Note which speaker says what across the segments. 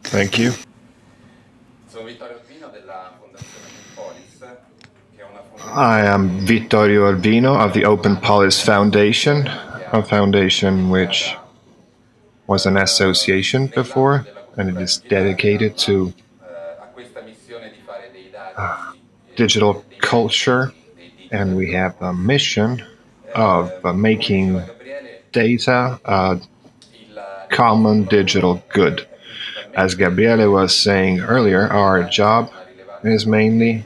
Speaker 1: Thank you. I am Vittorio Alvino of the Open Polis Foundation, a foundation which was an association before, and it is dedicated to digital culture. And we have a mission of making data a common digital good. As Gabriele was saying earlier, our job is mainly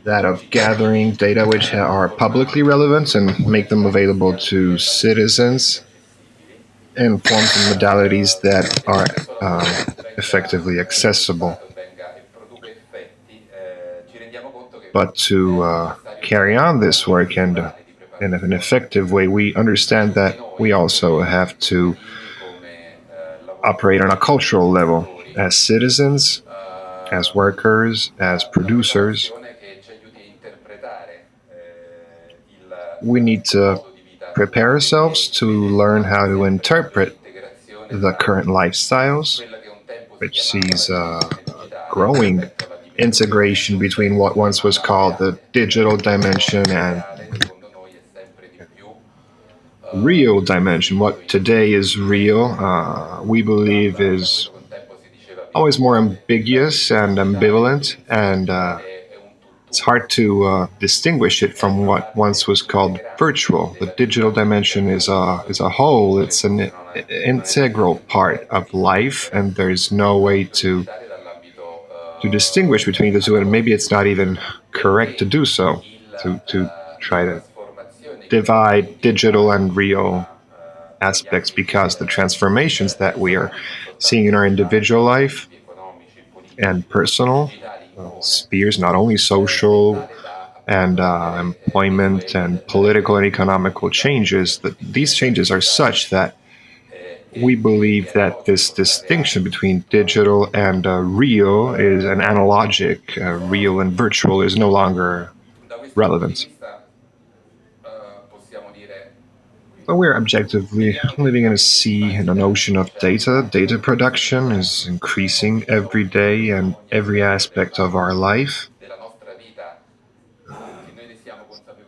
Speaker 1: that of gathering data which are publicly relevant and make them available to citizens in forms and modalities that are effectively accessible. But to carry on this work and in an effective way, we understand that we also have to operate on a cultural level as citizens, as workers, as producers. We need to prepare ourselves to learn how to interpret the current lifestyles, which sees growing integration between what once was called the digital dimension and real dimension. What today is real, we believe is always more ambiguous and ambivalent, and it's hard to distinguish it from what once was called virtual. The digital dimension is a whole. It's an integral part of life, and there's no way to distinguish between the two. And maybe it's not even correct to do so. To try to divide digital and real aspects, because the transformations that we are seeing in our individual life and personal spheres, not only social and employment and political and economical changes, that these changes are such that we believe that this distinction between digital and real is an analogic, real and virtual is no longer relevant. So we're objectively living in a sea and an ocean of data. Data production is increasing every day and every aspect of our life.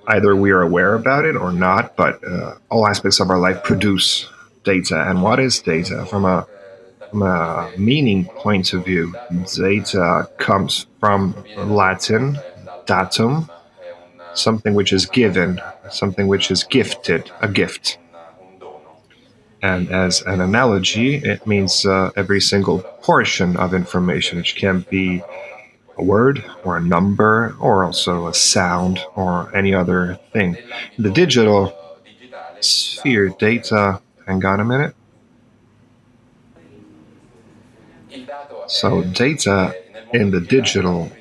Speaker 1: Either we are aware about it or not, but all aspects of our life produce data. And what is data? From a meaning point of view, data comes from Latin datum, something which is given, something which is gifted, a gift. And as an analogy, it means every single portion of information, which can be a word or a number or also a sound or any other thing. The digital sphere data, hang on a minute. So, data in the digital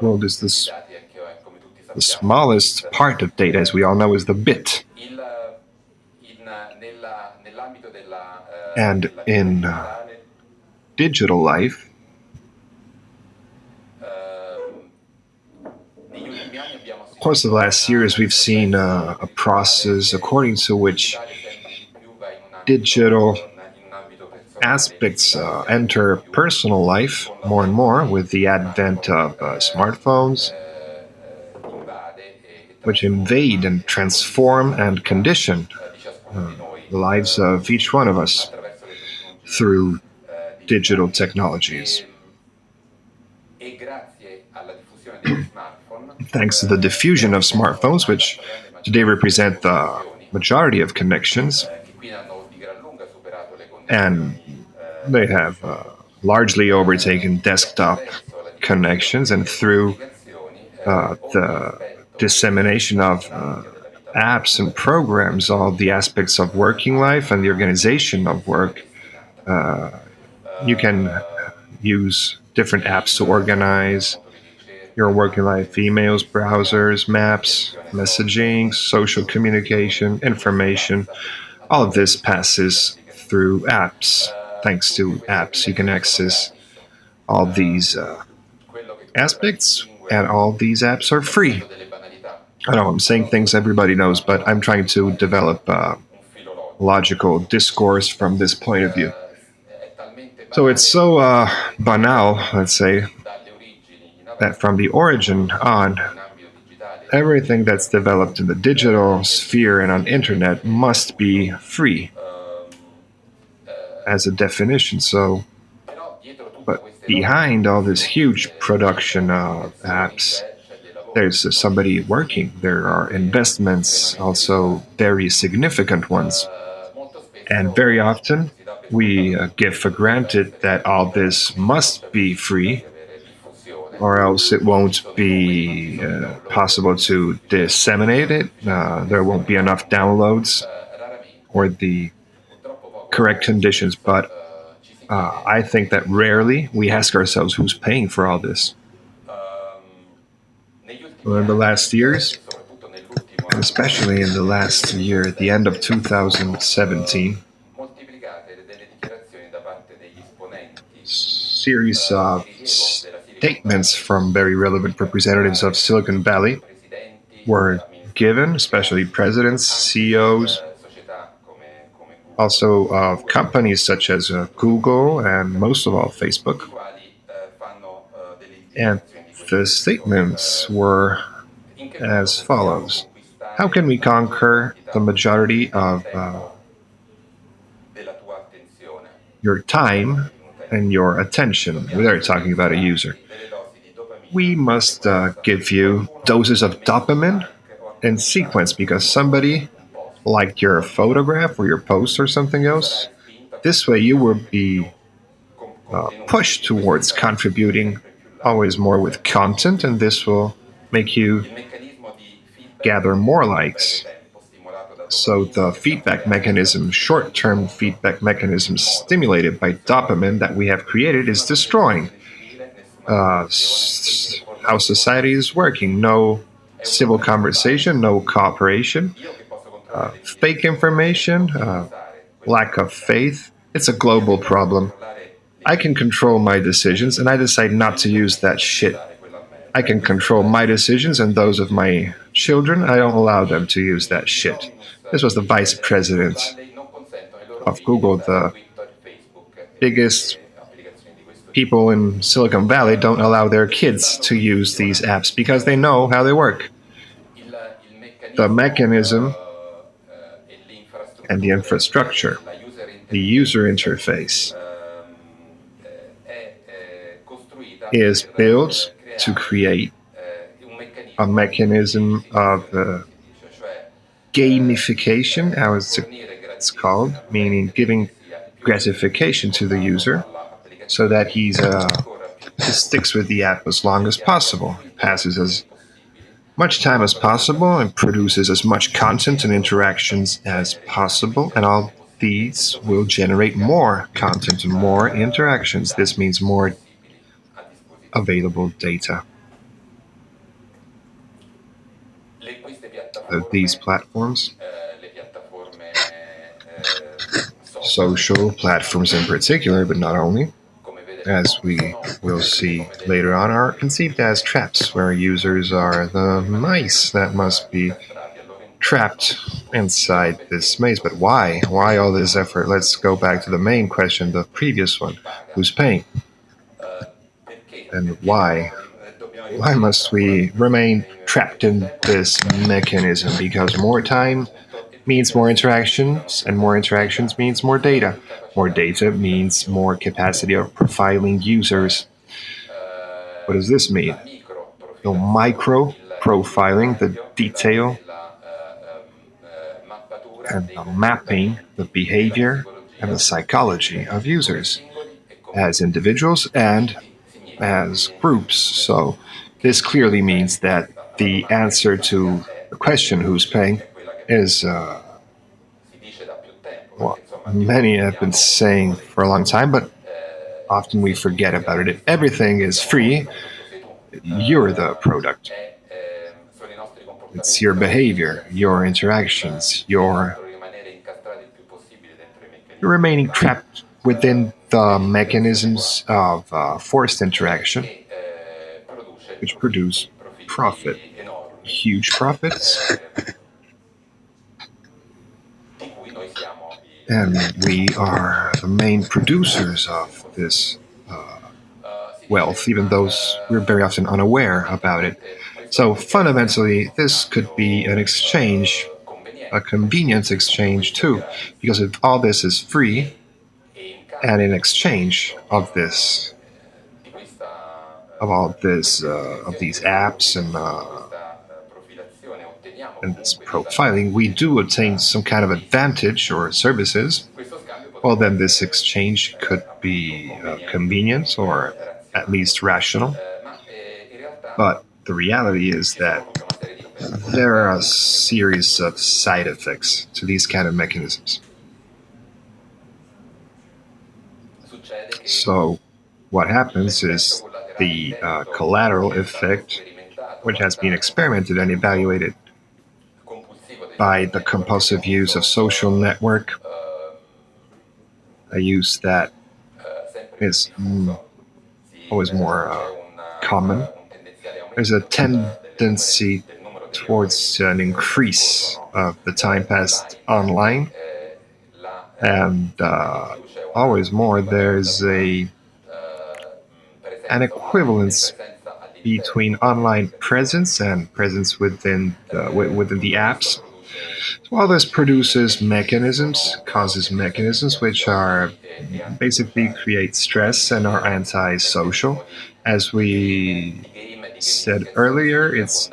Speaker 1: world is the smallest part of data, as we all know, is the bit. And in digital life, of course, the last years we've seen a process according to which digital aspects enter personal life more and more with the advent of smartphones, which invade and transform and condition the lives of each one of us through digital technologies. Thanks to the diffusion of smartphones, which today represent the majority of connections, and they have largely overtaken desktop connections, and through the dissemination of apps and programs, all the aspects of working life and the organization of work, you can use different apps to organize your working life: emails, browsers, maps, messaging, social communication, information. All of this passes through apps. Thanks to apps, you can access all these aspects, and all these apps are free. I know I'm saying things everybody knows, but I'm trying to develop logical discourse from this point of view. So it's so banal, let's say, that from the origin on, everything that's developed in the digital sphere and on internet must be free as a definition. So, but behind all this huge production of apps, there's somebody working. There are investments, also very significant ones. And very often we give for granted that all this must be free, or else it won't be possible to disseminate it. There won't be enough downloads or the correct conditions. But I think that rarely we ask ourselves who's paying for all this. Well, in the last years, and especially in the last year, at the end of 2017, series of statements from very relevant representatives of Silicon Valley were given, especially presidents, CEOs, also of companies such as Google and most of all Facebook. And the statements were as follows: how can we conquer the majority of your time and your attention? They're talking about a user. We must give you doses of dopamine in sequence because somebody liked your photograph or your post or something else. This way, you will be pushed towards contributing always more with content, and this will make you gather more likes. So the feedback mechanism, short-term feedback mechanism stimulated by dopamine that we have created is destroying how society is working. No civil conversation, no cooperation, fake information, lack of faith. It's a global problem. I can control my decisions, and I decide not to use that shit. I can control my decisions and those of my children. I don't allow them to use that shit. This was the vice president of Google. The biggest people in Silicon Valley don't allow their kids to use these apps because they know how they work. The mechanism and the infrastructure, the user interface, is built to create a mechanism of gamification, how it's called, meaning giving gratification to the user so that he sticks with the app as long as possible, passes as much time as possible, and produces as much content and interactions as possible. And all these will generate more content and more interactions. This means more available data. These platforms, social platforms in particular, but not only, as we will see later on, are conceived as traps where users are the mice that must be trapped inside this maze. But why? Why all this effort? Let's go back to the main question, the previous one. Who's paying? And why? Why must we remain trapped in this mechanism? Because more time means more interactions, and more interactions means more data. More data means more capacity of profiling users. What does this mean? The micro profiling, the detail and the mapping, the behavior and the psychology of users as individuals and as groups. So this clearly means that the answer to the question who's paying is what many have been saying for a long time, but often we forget about it. If everything is free, you're the product. It's your behavior, your interactions, you're remaining trapped within the mechanisms of forced interaction, which produce profit, huge profits. And we are the main producers of this uh, wealth, even those we're very often unaware about it. So fundamentally, this could be an exchange, a convenience exchange too, because if all this is free, and in exchange of all this, of these apps and this profiling, we do obtain some kind of advantage or services. Well, then this exchange could be convenient or at least rational. But the reality is that there are a series of side effects to these kind of mechanisms. So, what happens is the collateral effect, which has been experimented and evaluated by the compulsive use of social network, a use that is always more common. There's a tendency towards an increase of the time passed online, and always more there's a an equivalence between online presence and presence within the apps. So all this produces mechanisms, causes mechanisms which are basically create stress and are antisocial. As we said earlier, it's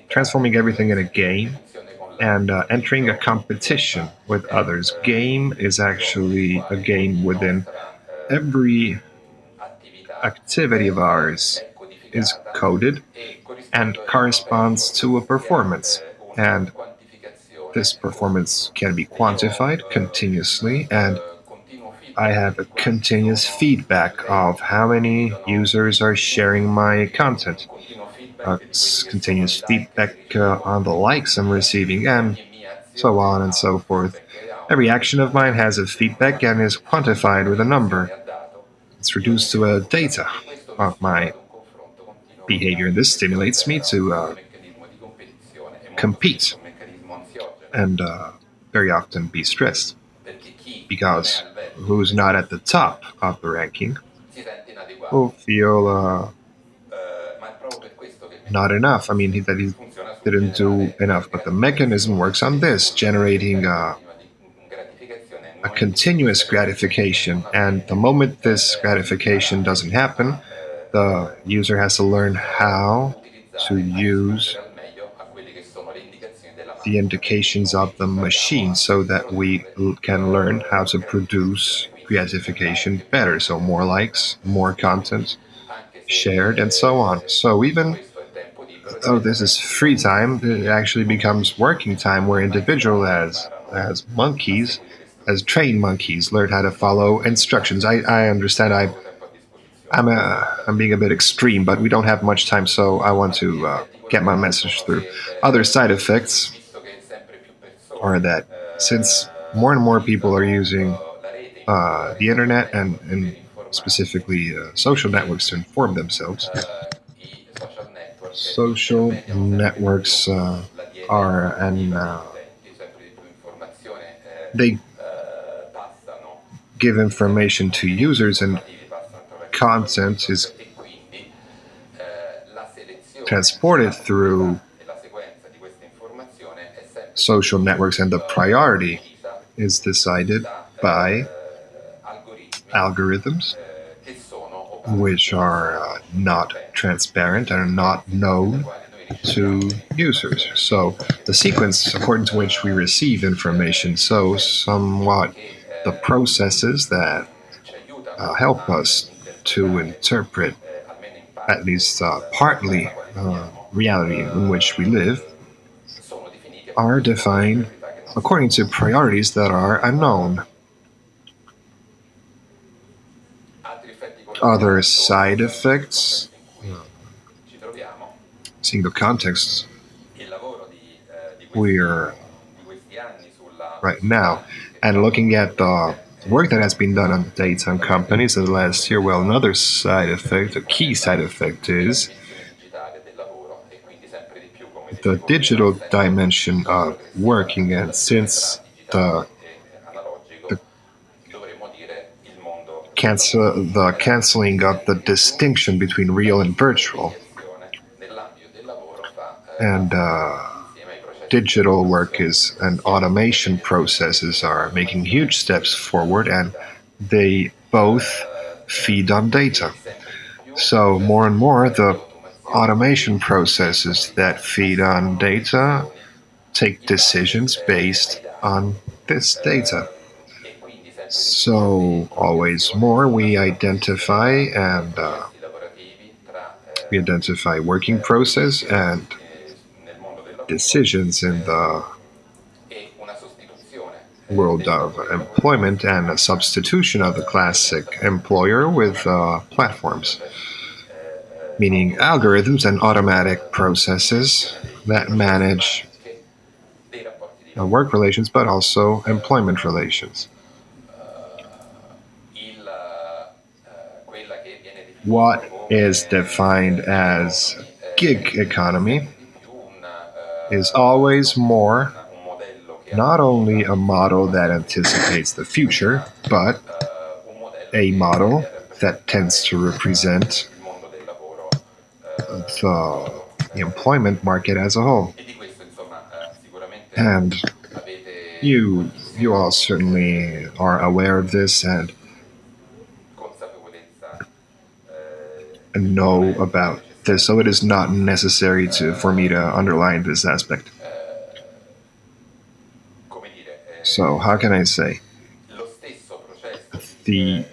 Speaker 1: transforming everything in a game and entering a competition with others. Game is actually a game within every activity of ours is coded and corresponds to a performance. And this performance can be quantified continuously, and I have a continuous feedback of how many users are sharing my content, continuous feedback on the likes I'm receiving, and so on and so forth. Every action of mine has a feedback and is quantified with a number. It's reduced to a data of my behavior. This stimulates me to compete and very often be stressed because who's not at the top of the ranking will feel not enough. I mean, that he didn't do enough. But the mechanism works on this, generating a continuous gratification. And the moment this gratification doesn't happen, the user has to learn how to use the indications of the machine so that we can learn how to produce gratification better. So, more likes, more content shared, and so on. So, even though this is free time, it actually becomes working time where individual as monkeys, as trained monkeys, learn how to follow instructions. I understand I'm being a bit extreme, but we don't have much time, so I want to get my message through. Other side effects are that since more and more people are using the internet and specifically social networks to inform themselves, social networks are and they give information to users, and content is transported through social networks, and the priority is decided by algorithms, which are not transparent and are not known to users. So the sequence according to which we receive information, so somewhat the processes that help us to interpret at least partly reality in which we live are defined according to priorities that are unknown. Other side effects, seeing the context we're right now, and looking at the work that has been done on daytime companies in the last year, well, another side effect, a key side effect, is the digital dimension of working. And since the the canceling of the distinction between real and virtual, and digital work is and automation processes are making huge steps forward, and they both feed on data. So more and more, the automation processes that feed on data take decisions based on this data. So always more, we identify working process and decisions in the world of employment, and a substitution of the classic employer with platforms, meaning algorithms and automatic processes that manage work relations but also employment relations. What is defined as gig economy is always more not only a model that anticipates the future, but a model that tends to represent the employment market as a whole. And you all certainly are aware of this and know about this, so it is not necessary for me to underline this aspect. So how can I say the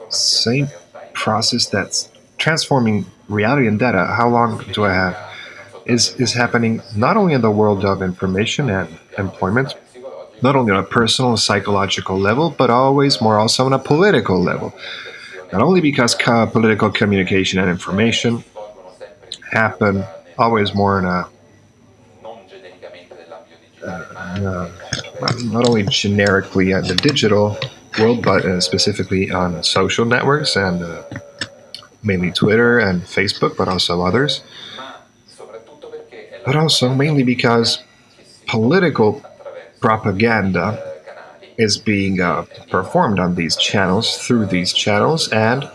Speaker 1: same process that's transforming reality and data? How long do I have? Is happening not only in the world of information and employment, not only on a personal and psychological level, but always more also on a political level. Not only because political communication and information happen always more in uh, not only generically at the digital world, but specifically on social networks and mainly Twitter and Facebook, but also others. But also mainly because political propaganda is being performed on these channels, through these channels, and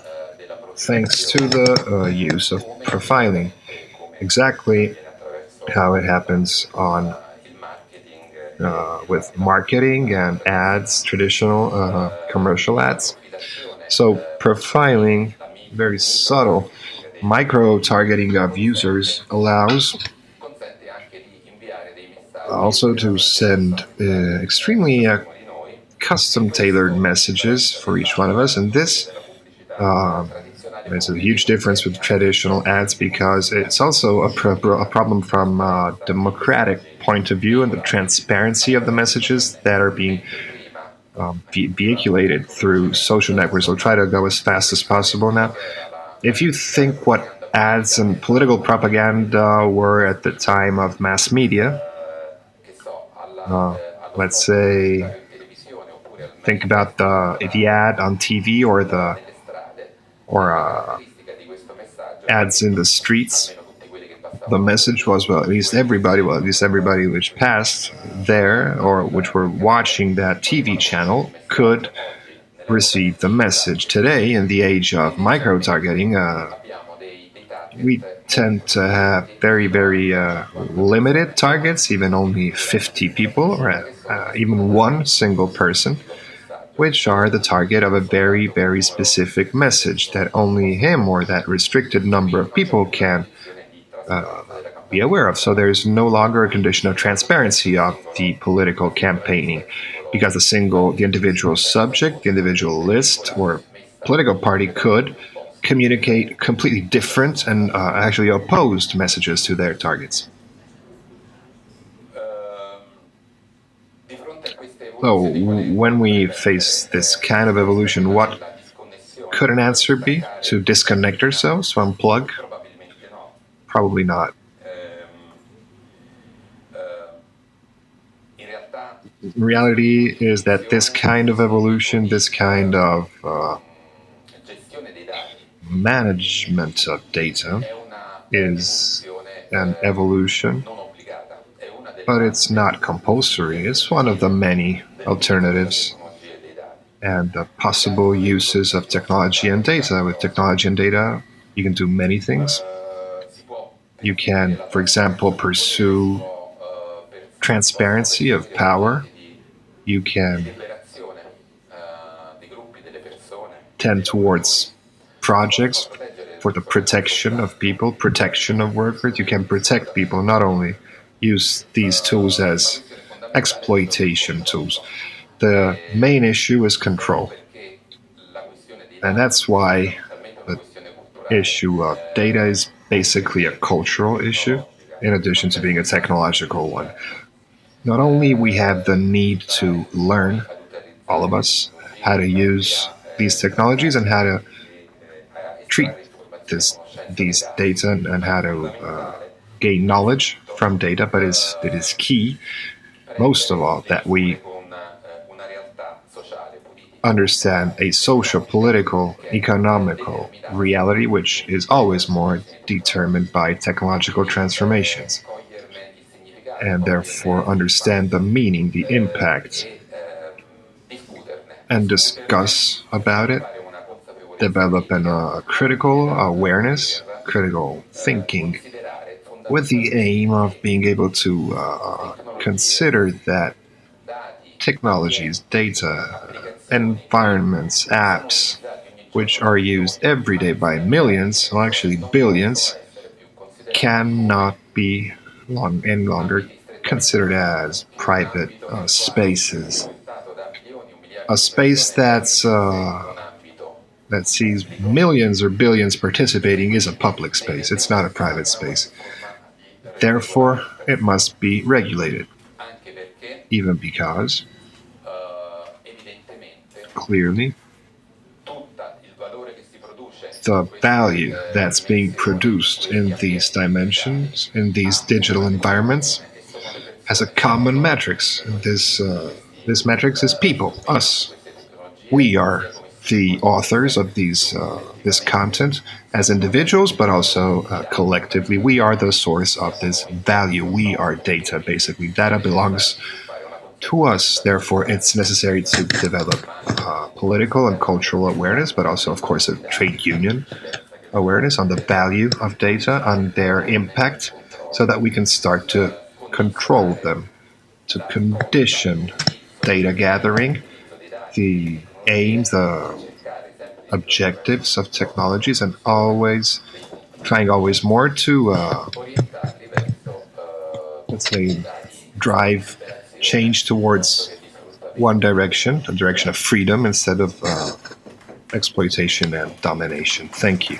Speaker 1: thanks to the use of profiling. Exactly how it happens on with marketing and ads, traditional commercial ads. So profiling, very subtle, micro targeting of users allows also to send extremely custom tailored messages for each one of us. And this is a huge difference with traditional ads because it's also a problem from a democratic point of view and the transparency of the messages that are being vehiculated through social networks. I'll try to go as fast as possible now. If you think what ads and political propaganda were at the time of mass media, uh, let's say, think about the ad on TV or ads in the streets. The message was, well, at least everybody which passed there or which were watching that TV channel could receive the message. Today, in the age of micro targeting, we tend to have very, very limited targets, even only 50 people or even one single person, which are the target of a very, very specific message that only him or that restricted number of people can uh, be aware of. So there's no longer a condition of transparency of the political campaigning because the individual subject, the individual list or political party could communicate completely different and actually opposed messages to their targets. So when we face this kind of evolution, what could an answer be? To disconnect ourselves, to unplug? Probably not. Reality is that this kind of evolution, this kind of management of data is an evolution, but it's not compulsory. It's one of the many alternatives. and the possible uses of technology and data. With technology and data, you can do many things. You can, for example, pursue transparency of power. You can tend towards projects for the protection of people, protection of workers. You can protect people, not only use these tools as exploitation tools. The main issue is control. And that's why the issue of data is basically a cultural issue, in addition to being a technological one. Not only we have the need to learn, all of us, how to use these technologies and how to treat these data and how to gain knowledge from data, but it is key, most of all, that we understand a social, political, economical reality which is always more determined by technological transformations, and therefore understand the meaning, the impact, and discuss about it, develop a critical awareness, critical thinking, with the aim of being able to consider that technologies, data, environments, apps, which are used every day by millions, or actually billions, cannot be any longer considered as private spaces. A space that sees millions or billions participating is a public space. It's not a private space. Therefore, it must be regulated, even because clearly the value that's being produced in these dimensions, in these digital environments, has a common metrics. This metrics is people, us. We are the authors of this content as individuals, but also collectively. We are the source of this value. We are data, basically. Data belongs to us. Therefore, it's necessary to develop political and cultural awareness, but also, of course, a trade union awareness on the value of data, on their impact, so that we can start to control them, to condition data gathering, the aims, the objectives of technologies, and always trying always more to, let's say, drive change towards one direction, a direction of freedom instead of exploitation and domination. Thank you.